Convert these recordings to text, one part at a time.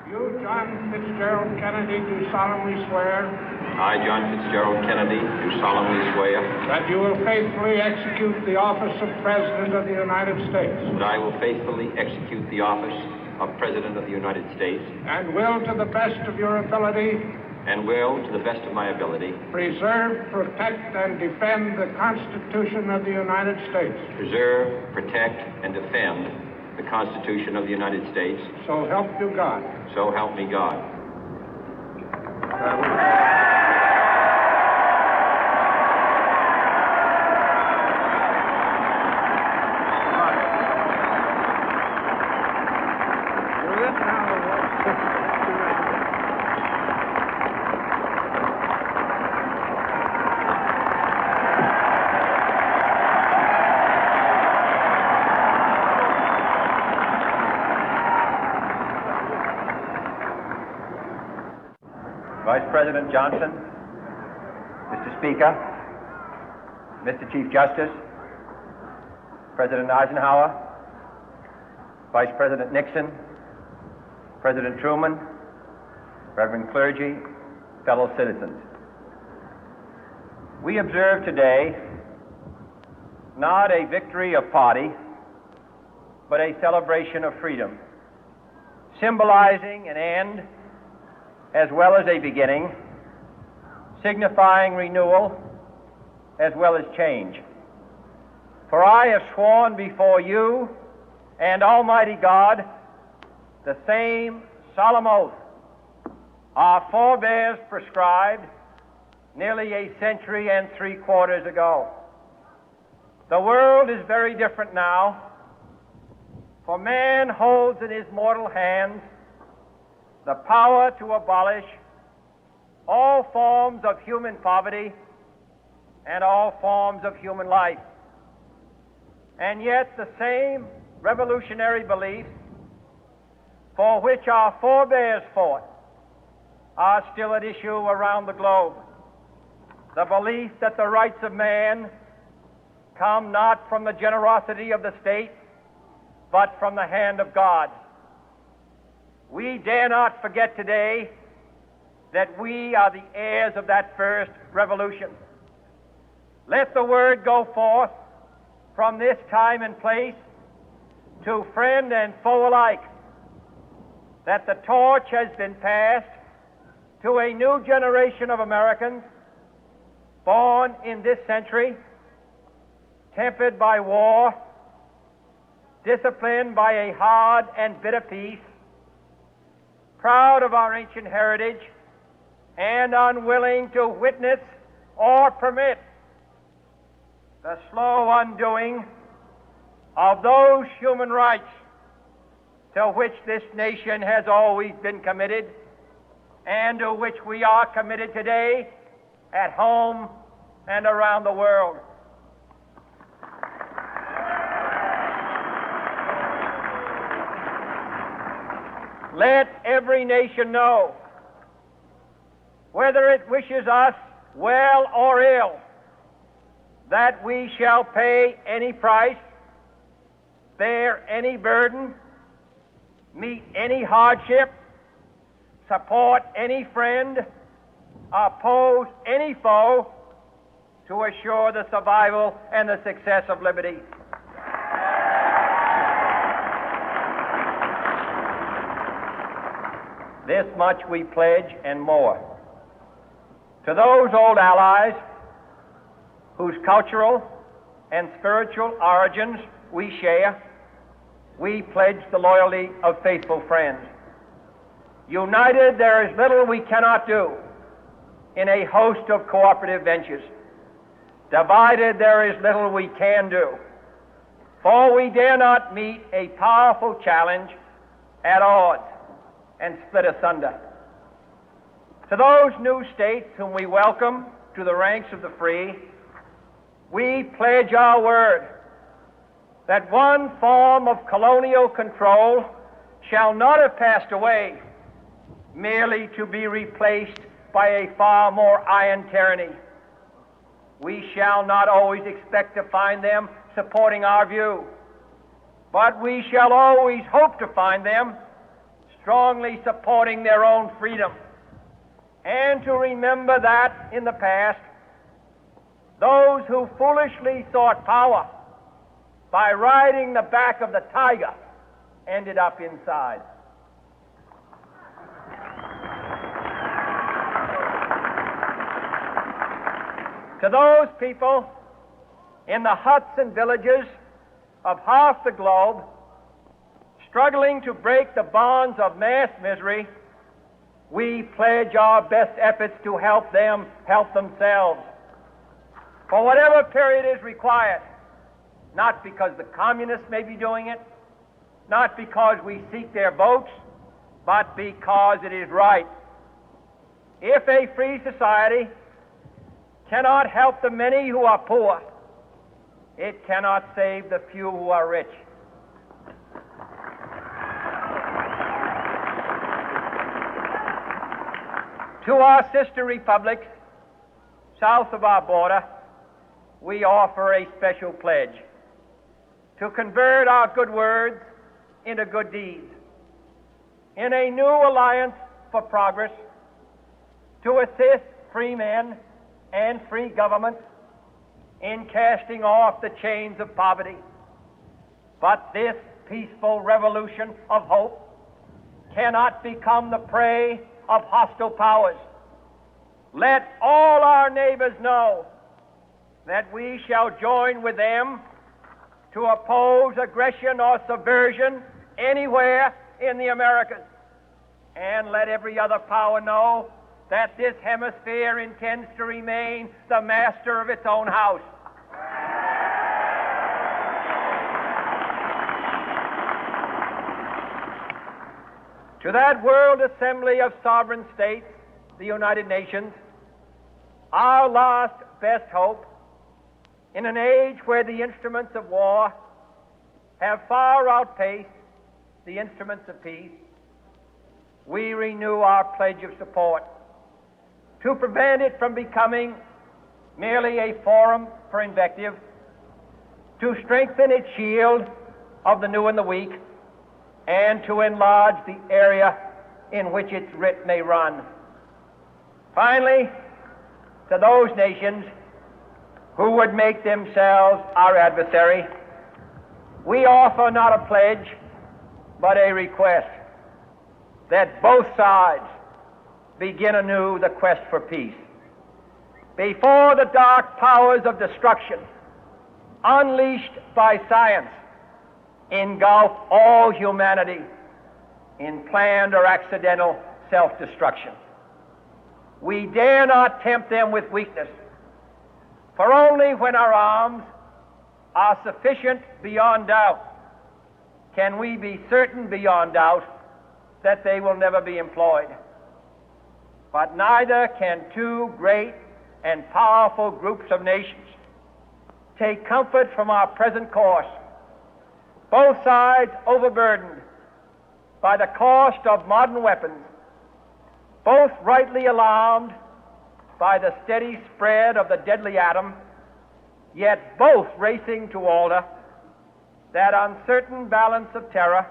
You, John Fitzgerald Kennedy, do solemnly swear I, John Fitzgerald Kennedy, do solemnly swear that you will faithfully execute the office of President of the United States that I will faithfully execute the office of President of the United States and will, to the best of your ability, and will, to the best of my ability, preserve, protect, and defend the Constitution of the United States. preserve, protect, and defend the Constitution of the United States. So help you God. So help me God. Vice President Johnson, Mr. Speaker, Mr. Chief Justice, President Eisenhower, Vice President Nixon, President Truman, Reverend clergy, fellow citizens. We observe today not a victory of party, but a celebration of freedom, symbolizing an end as well as a beginning, signifying renewal as well as change. For I have sworn before you and Almighty God the same solemn oath our forebears prescribed nearly a century and 3/4 ago. The world is very different now, for man holds in his mortal hands the power to abolish all forms of human poverty and all forms of human life. And yet the same revolutionary beliefs for which our forebears fought are still at issue around the globe. The belief that the rights of man come not from the generosity of the state, but from the hand of God. We dare not forget today that we are the heirs of that first revolution. Let the word go forth from this time and place to friend and foe alike that the torch has been passed to a new generation of Americans born in this century, tempered by war, disciplined by a hard and bitter peace, proud of our ancient heritage, and unwilling to witness or permit the slow undoing of those human rights to which this nation has always been committed and to which we are committed today at home and around the world. Let every nation know, whether it wishes us well or ill, that we shall pay any price, bear any burden, meet any hardship, support any friend, oppose any foe to assure the survival and the success of liberty. This much we pledge and more. To those old allies whose cultural and spiritual origins we share, we pledge the loyalty of faithful friends. United, there is little we cannot do in a host of cooperative ventures. Divided, there is little we can do, for we dare not meet a powerful challenge at odds and split asunder. To those new states whom we welcome to the ranks of the free, we pledge our word that one form of colonial control shall not have passed away, merely to be replaced by a far more iron tyranny. We shall not always expect to find them supporting our view, but we shall always hope to find them strongly supporting their own freedom, and to remember that in the past, those who foolishly sought power by riding the back of the tiger ended up inside. To those people in the huts and villages of half the globe struggling to break the bonds of mass misery, we pledge our best efforts to help them help themselves for whatever period is required, not because the communists may be doing it, not because we seek their votes, but because it is right. If a free society cannot help the many who are poor, it cannot save the few who are rich. To our sister republics south of our border, we offer a special pledge to convert our good words into good deeds, in a new alliance for progress, to assist free men and free governments in casting off the chains of poverty. But this peaceful revolution of hope cannot become the prey of hostile powers. Let all our neighbors know that we shall join with them to oppose aggression or subversion anywhere in the Americas. And let every other power know that this hemisphere intends to remain the master of its own house. To that World Assembly of Sovereign States, the United Nations, our last best hope, in an age where the instruments of war have far outpaced the instruments of peace, we renew our pledge of support to prevent it from becoming merely a forum for invective, to strengthen its shield of the new and the weak, and to enlarge the area in which its writ may run. Finally, to those nations who would make themselves our adversary, we offer not a pledge, but a request that both sides begin anew the quest for peace. Before the dark powers of destruction, unleashed by science, engulf all humanity in planned or accidental self-destruction, we dare not tempt them with weakness, for only when our arms are sufficient beyond doubt can we be certain beyond doubt that they will never be employed. But neither can two great and powerful groups of nations take comfort from our present course, both sides overburdened by the cost of modern weapons, both rightly alarmed by the steady spread of the deadly atom, yet both racing to alter that uncertain balance of terror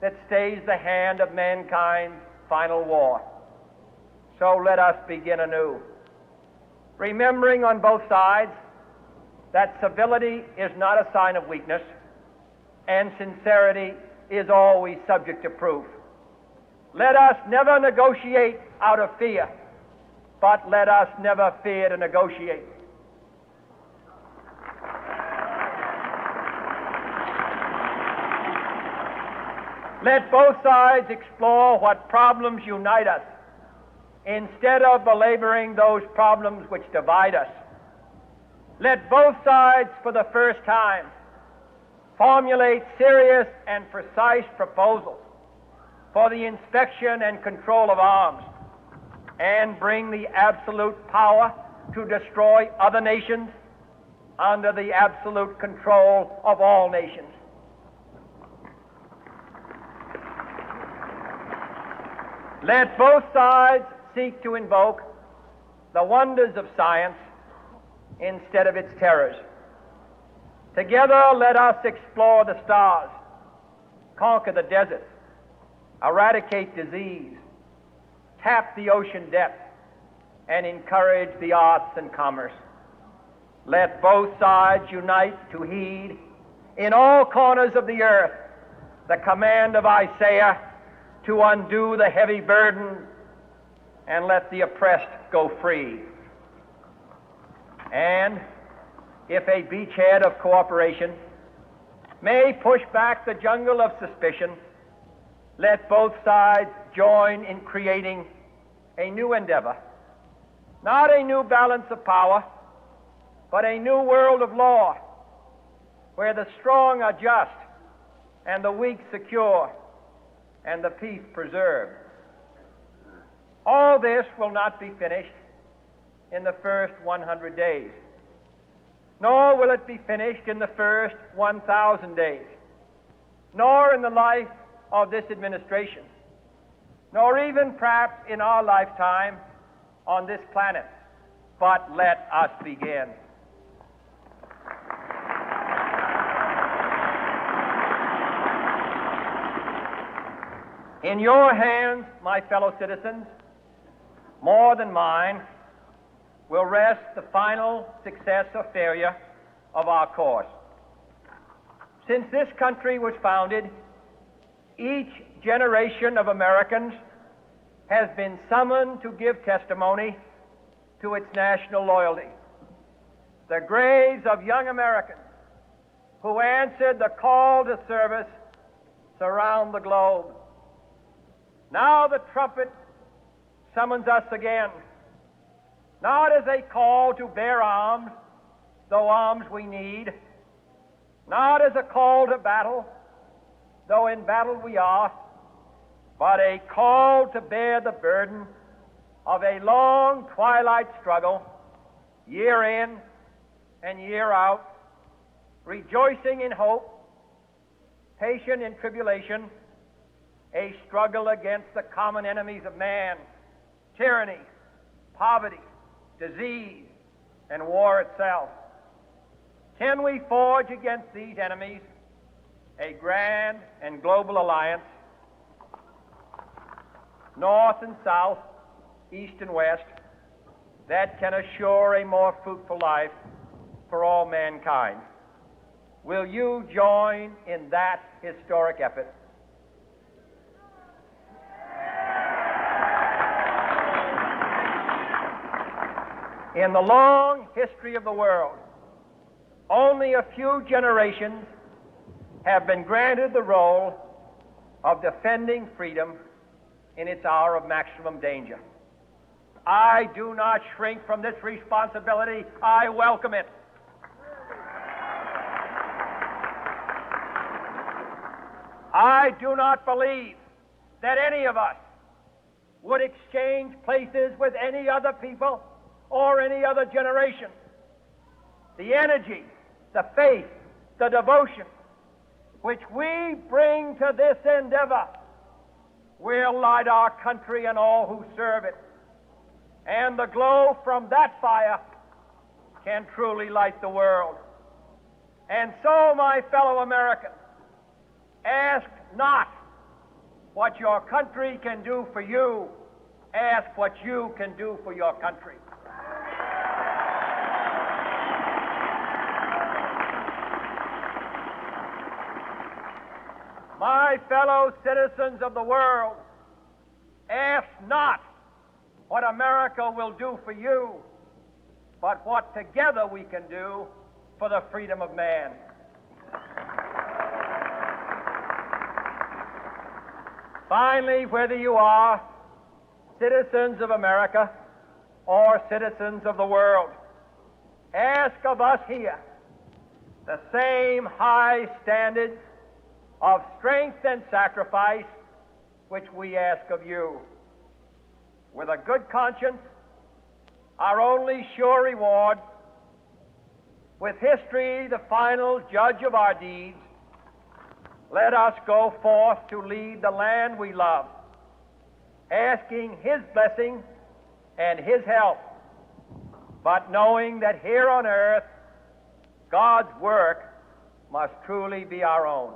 that stays the hand of mankind's final war. So let us begin anew, remembering on both sides that civility is not a sign of weakness, and sincerity is always subject to proof. Let us never negotiate out of fear, but let us never fear to negotiate. Let both sides explore what problems unite us, instead of belaboring those problems which divide us. Let both sides, for the first time, formulate serious and precise proposals for the inspection and control of arms, and bring the absolute power to destroy other nations under the absolute control of all nations. Let both sides seek to invoke the wonders of science instead of its terrors. Together, let us explore the stars, conquer the deserts, eradicate disease, tap the ocean depth, and encourage the arts and commerce. Let both sides unite to heed in all corners of the earth the command of Isaiah to undo the heavy burden and let the oppressed go free. And if a beachhead of cooperation may push back the jungle of suspicion, let both sides join in creating a new endeavor, not a new balance of power, but a new world of law, where the strong are just and the weak secure and the peace preserved. All this will not be finished in the first 100 days, nor will it be finished in the first 1,000 days, nor in the life of this administration, nor even perhaps in our lifetime on this planet. But let us begin. In your hands, my fellow citizens, more than mine, will rest the final success or failure of our course. Since this country was founded, each generation of Americans has been summoned to give testimony to its national loyalty. The graves of young Americans who answered the call to service surround the globe. Now the trumpet summons us again, not as a call to bear arms, though arms we need, not as a call to battle, though in battle we are, but a call to bear the burden of a long twilight struggle, year in and year out, rejoicing in hope, patient in tribulation, a struggle against the common enemies of man, tyranny, poverty, disease, and war itself. Can we forge against these enemies a grand and global alliance, north and south, east and west, that can assure a more fruitful life for all mankind? Will you join in that historic effort? In the long history of the world, only a few generations have been granted the role of defending freedom in its hour of maximum danger. I do not shrink from this responsibility. I welcome it. I do not believe that any of us would exchange places with any other people or any other generation. The energy, the faith, the devotion which we bring to this endeavor will light our country and all who serve it. And the glow from that fire can truly light the world. And so, my fellow Americans, ask not what your country can do for you. Ask what you can do for your country. My fellow citizens of the world, ask not what America will do for you, but what together we can do for the freedom of man. Finally, whether you are citizens of America or citizens of the world, ask of us here the same high standards of strength and sacrifice which we ask of you. With a good conscience, our only sure reward, with history the final judge of our deeds, let us go forth to lead the land we love, asking His blessing and His help, but knowing that here on earth God's work must truly be our own.